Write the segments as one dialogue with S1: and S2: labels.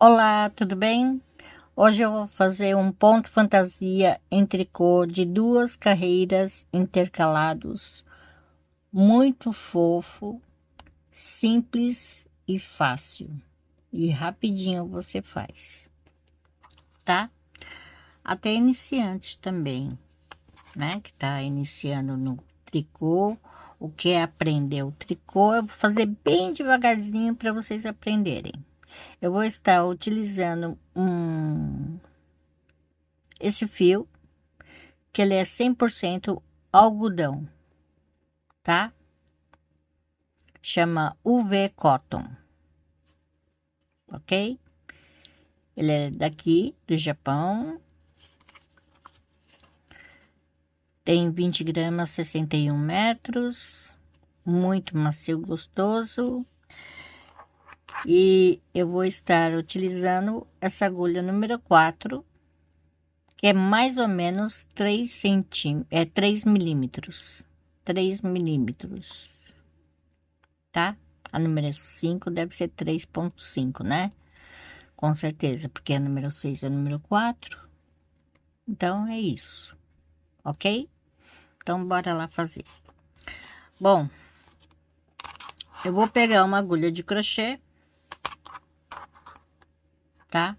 S1: Olá, tudo bem? Hoje eu vou fazer um ponto fantasia em tricô de duas carreiras intercalados, muito fofo, simples e fácil. E rapidinho você faz, tá? Até iniciante também, né? Que tá iniciando no tricô, o que é aprender o tricô, eu vou fazer bem devagarzinho para vocês aprenderem. Eu vou estar utilizando esse fio, que ele é 100% algodão, tá? Chama UV Cotton, ok? Ele é daqui, do Japão. Tem 20 gramas, 61 metros. Muito macio, gostoso. E eu vou estar utilizando essa agulha número 4, que é mais ou menos 3 centímetros, 3 milímetros. 3 milímetros, tá? A número 5 deve ser 3,5, né? Com certeza, porque a número 6 é a número 4. Então, é isso, ok? Então, bora lá fazer. Bom, eu vou pegar uma agulha de crochê, tá?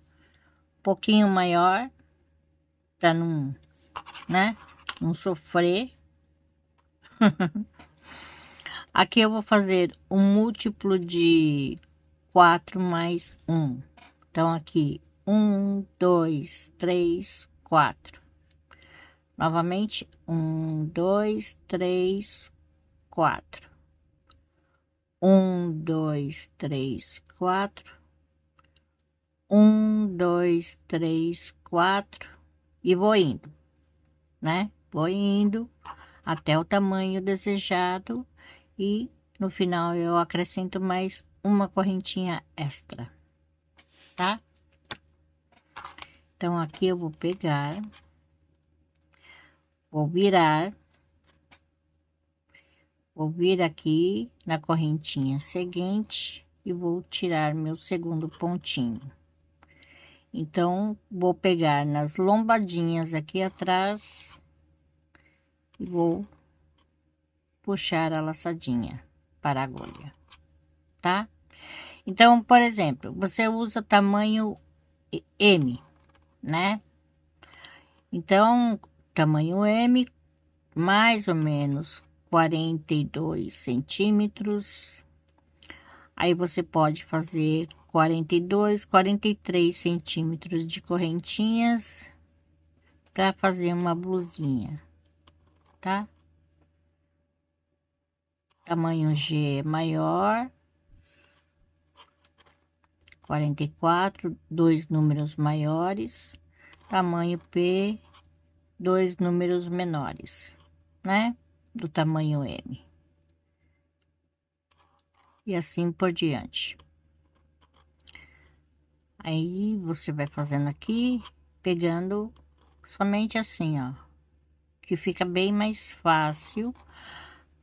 S1: Um pouquinho maior, pra não, né? Não sofrer. Aqui eu vou fazer um múltiplo de 4 mais 1. Então, aqui, 1, 2, 3, 4. Novamente, 1, 2, 3, 4. 1, 2, 3, 4. 1, 2, 3, 4. E vou indo, né? Vou indo até o tamanho desejado e no final eu acrescento mais uma correntinha extra, tá? Então aqui eu vou pegar, vou virar, vou vir aqui na correntinha seguinte e vou tirar meu segundo pontinho. Então, vou pegar nas lombadinhas aqui atrás e vou puxar a laçadinha para a agulha, tá? Então, por exemplo, você usa tamanho M, né? Então, tamanho M, mais ou menos 42 centímetros. Aí você pode fazer 42, 43 centímetros de correntinhas para fazer uma blusinha, tá? Tamanho G maior, 44, dois números maiores. Tamanho P, dois números menores, né? Do tamanho M. E assim por diante. Aí você vai fazendo aqui, pegando somente assim, ó. Que fica bem mais fácil,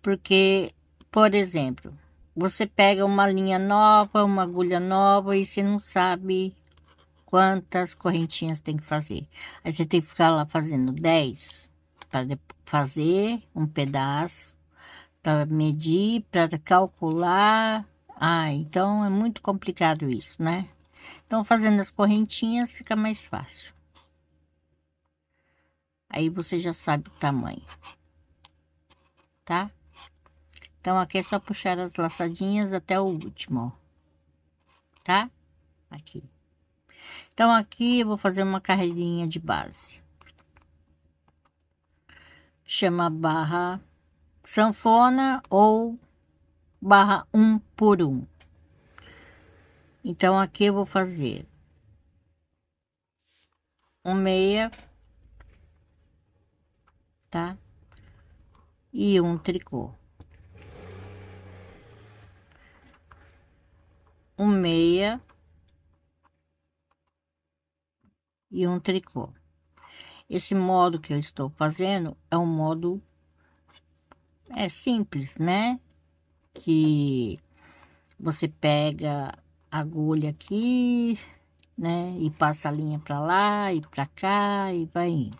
S1: porque, por exemplo, você pega uma linha nova, uma agulha nova e você não sabe quantas correntinhas tem que fazer. Aí você tem que ficar lá fazendo 10 para fazer um pedaço, para medir, para calcular. Ah, então é muito complicado isso, né? Então, fazendo as correntinhas fica mais fácil. Aí você já sabe o tamanho, tá? Então, aqui é só puxar as laçadinhas até o último, ó, tá? Aqui. Então, aqui eu vou fazer uma carreirinha de base. Chama barra sanfona ou barra 1 por 1. Então, aqui eu vou fazer um meia, tá? E um tricô. Um meia e um tricô. Esse modo que eu estou fazendo é um modo simples, né? Que você pega a agulha aqui, né? E passa a linha para lá e para cá e vai indo.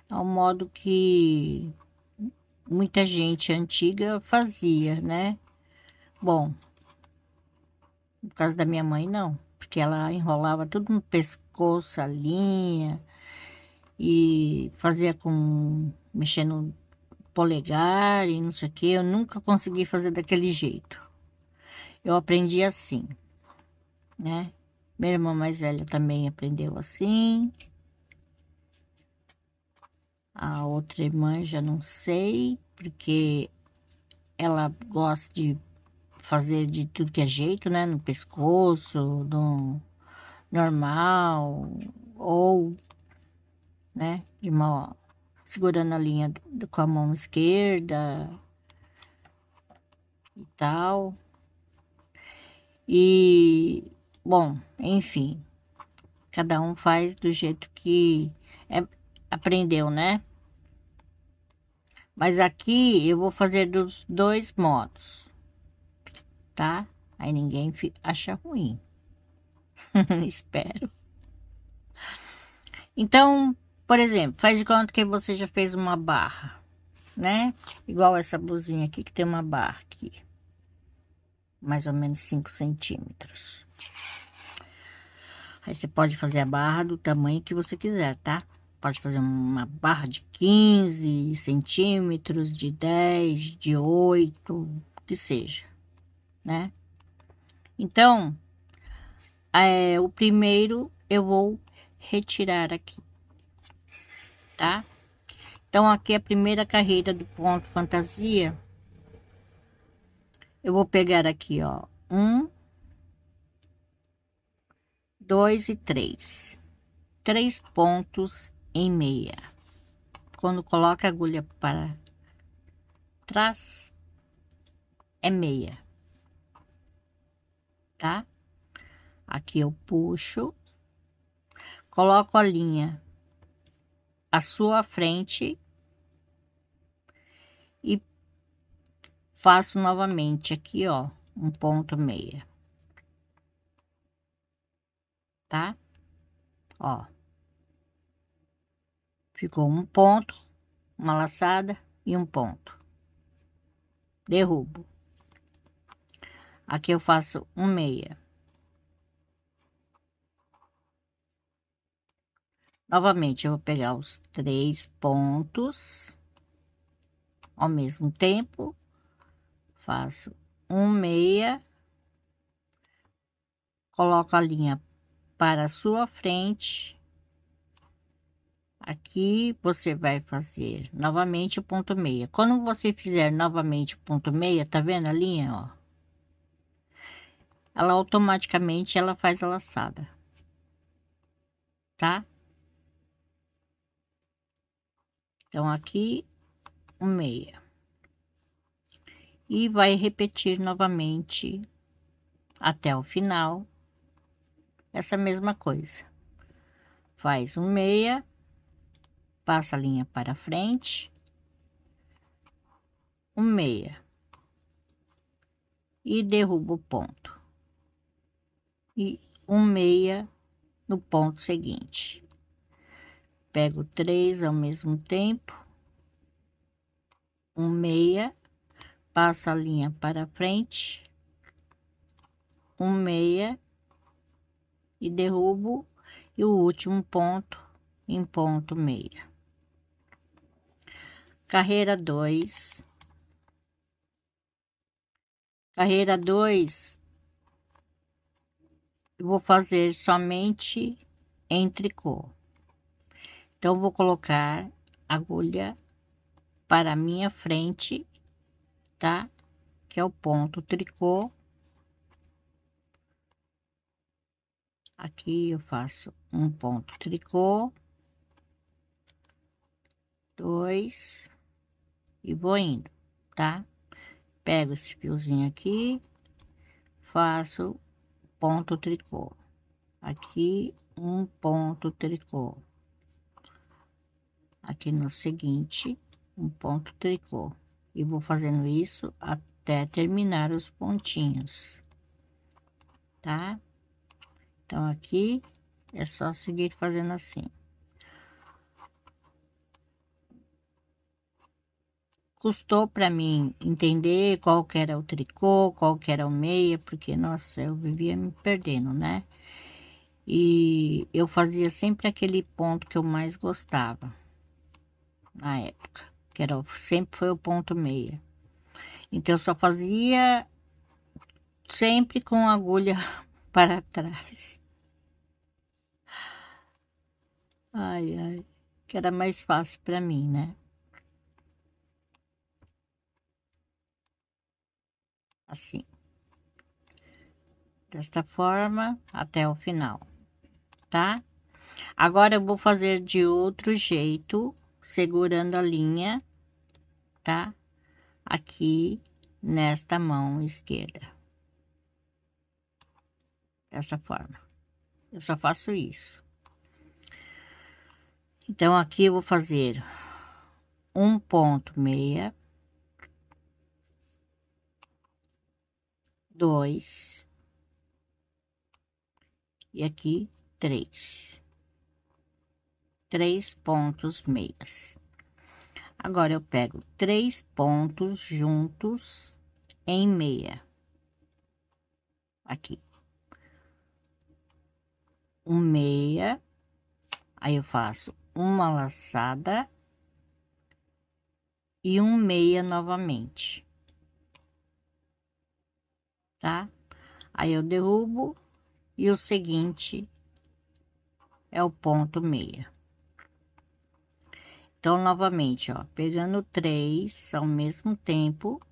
S1: É um modo que muita gente antiga fazia, né? Bom, no caso da minha mãe, não, porque ela enrolava tudo no pescoço, a linha, e fazia com, mexendo no polegar e não sei o que. Eu nunca consegui fazer daquele jeito. Eu aprendi assim, né? Minha irmã mais velha também aprendeu assim. A outra irmã já não sei, porque ela gosta de fazer de tudo que é jeito, né? No pescoço, no normal, ou, né? De uma, segurando a linha com a mão esquerda e tal. E, bom, enfim, cada um faz do jeito que é, aprendeu, né? Mas aqui eu vou fazer dos dois modos, tá? Aí ninguém acha ruim. Espero. Então, por exemplo, faz de conta que você já fez uma barra, né? Igual essa blusinha aqui que tem uma barra aqui, mais ou menos 5 centímetros. Aí você pode fazer a barra do tamanho que você quiser, tá? Pode fazer uma barra de 15 centímetros, de 10, de 8, que seja, né? Então, o primeiro eu vou retirar aqui, tá? Então, aqui é a primeira carreira do ponto fantasia. Eu vou pegar aqui, ó, 1, 2 e 3. 3 pontos em meia. Quando coloca a agulha para trás, é meia, tá? Aqui eu puxo, coloco a linha à sua frente e faço novamente aqui, ó, um ponto meia, tá? Ó, ficou um ponto, uma laçada e um ponto. Derrubo. Aqui eu faço um meia. Novamente, eu vou pegar os 3 pontos ao mesmo tempo, faço um meia, coloco a linha para a sua frente. Aqui você vai fazer novamente o ponto meia. Quando você fizer novamente o ponto meia, tá vendo a linha, ó? Ela automaticamente ela faz a laçada, tá? Então aqui um meia. E vai repetir novamente até o final essa mesma coisa. Faz um meia, passa a linha para frente, um meia e derruba o ponto. E um meia no ponto seguinte. Pego 3 ao mesmo tempo, um meia, passo a linha para frente, um meia e derrubo e o último ponto em ponto meia. Carreira 2. Carreira 2, eu vou fazer somente em tricô. Então, vou colocar agulha para a minha frente, tá? Que é o ponto tricô. Aqui eu faço um ponto tricô, 2 e vou indo, tá? Pego esse fiozinho aqui, faço ponto tricô. Aqui um ponto tricô. Aqui no seguinte, um ponto tricô. E vou fazendo isso até terminar os pontinhos, tá? Então, aqui é só seguir fazendo assim. Custou para mim entender qual que era o tricô, qual que era o meia, porque, nossa, eu vivia me perdendo, né? E eu fazia sempre aquele ponto que eu mais gostava na época, que era, sempre foi o ponto meia. Então, eu só fazia sempre com a agulha para trás. Ai, ai, que era mais fácil para mim, né? Assim, desta forma até o final, tá? Agora eu vou fazer de outro jeito, segurando a linha, tá? Aqui nesta mão esquerda, dessa forma. Eu só faço isso. Então, aqui eu vou fazer um ponto meia, dois, e aqui três pontos meias. Agora eu pego 3 pontos juntos em meia, aqui, um meia, aí eu faço uma laçada e um meia novamente, tá? Aí eu derrubo e o seguinte é o ponto meia. Então, novamente, ó, pegando 3 ao mesmo tempo,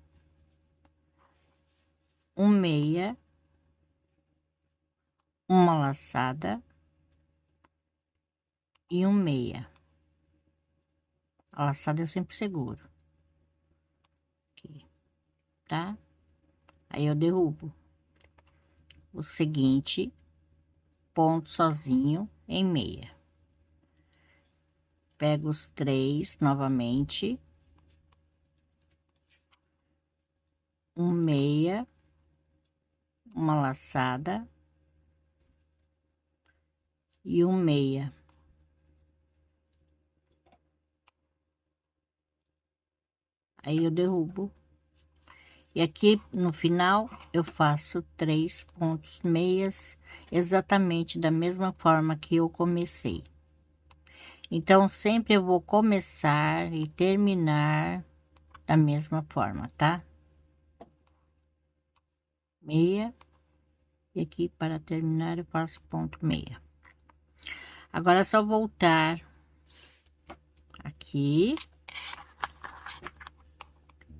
S1: um meia, uma laçada e um meia. A laçada eu sempre seguro aqui, tá? Aí eu derrubo o seguinte ponto sozinho em meia. Pego os 3 novamente, um meia, uma laçada e um meia. Aí eu derrubo. E aqui no final eu faço 3 pontos meias, exatamente da mesma forma que eu comecei. Então, sempre eu vou começar e terminar da mesma forma, tá? Meia, e aqui para terminar eu faço ponto meia. Agora é só voltar aqui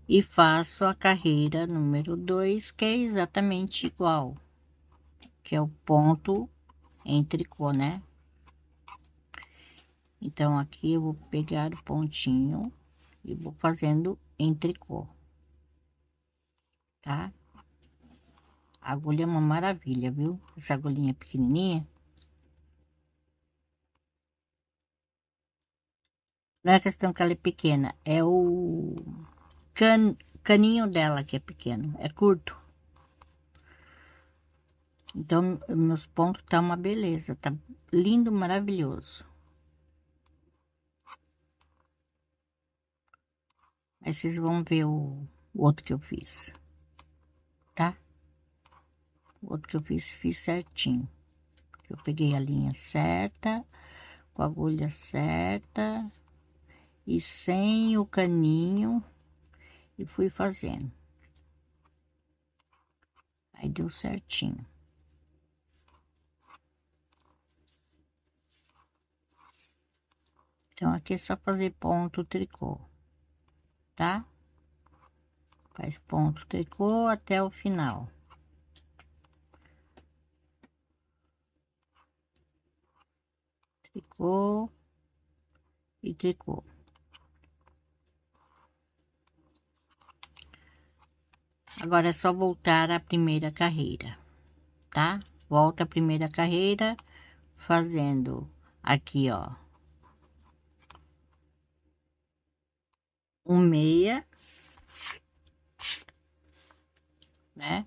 S1: e faço a carreira número 2, que é exatamente igual, que é o ponto em tricô, né? Então, aqui eu vou pegar o pontinho e vou fazendo em tricô, tá? A agulha é uma maravilha, viu? Essa agulhinha pequenininha. Não é questão que ela é pequena, é o caninho dela que é pequeno, é curto. Então, meus pontos tá uma beleza, tá lindo, maravilhoso. Aí vocês vão ver o outro que eu fiz, tá? O outro que eu fiz certinho. Eu peguei a linha certa, com a agulha certa e sem o caninho e fui fazendo. Aí deu certinho. Então, aqui é só fazer ponto tricô, tá? Faz ponto tricô até o final. Tricô e tricô. Agora é só voltar à primeira carreira, tá? Volta à primeira carreira, fazendo aqui, ó, um meia, né?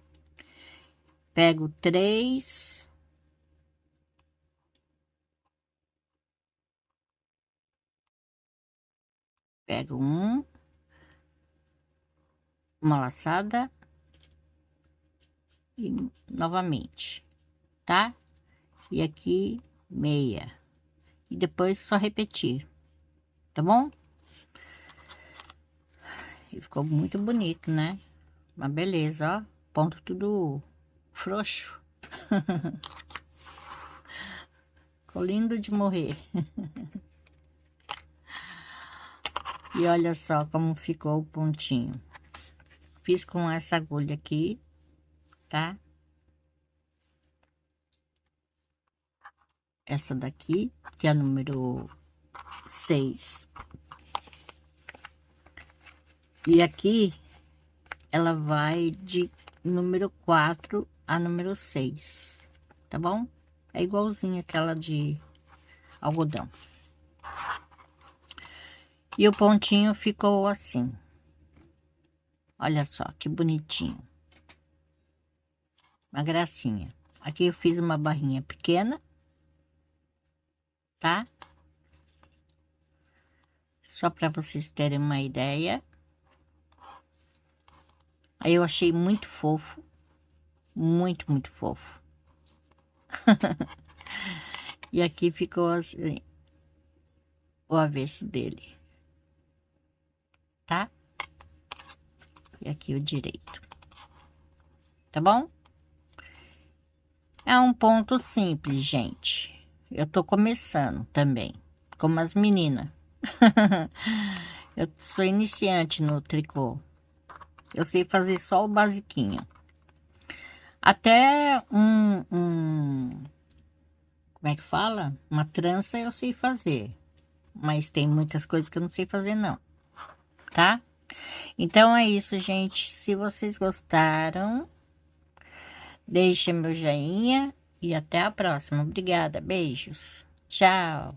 S1: Pego 3 pego uma laçada e novamente, tá? E aqui meia. E depois só repetir, tá bom? E ficou muito bonito, né? Uma beleza, ó. Ponto tudo frouxo. Ficou lindo de morrer. E olha só como ficou o pontinho. Fiz com essa agulha aqui, tá? Essa daqui, que é a número 6. E aqui, ela vai de número 4 a número 6, tá bom? É igualzinha aquela de algodão. E o pontinho ficou assim. Olha só, que bonitinho. Uma gracinha. Aqui eu fiz uma barrinha pequena, tá? Só para vocês terem uma ideia. Aí eu achei muito fofo. Muito, muito fofo. E aqui ficou assim, o avesso dele, tá? E aqui o direito. Tá bom? É um ponto simples, gente. Eu tô começando também, como as meninas. Eu sou iniciante no tricô. Eu sei fazer só o basiquinho. Até como é que fala? Uma trança eu sei fazer. Mas tem muitas coisas que eu não sei fazer, não. Tá? Então é isso, gente. Se vocês gostaram, deixe meu joinha e até a próxima. Obrigada. Beijos. Tchau.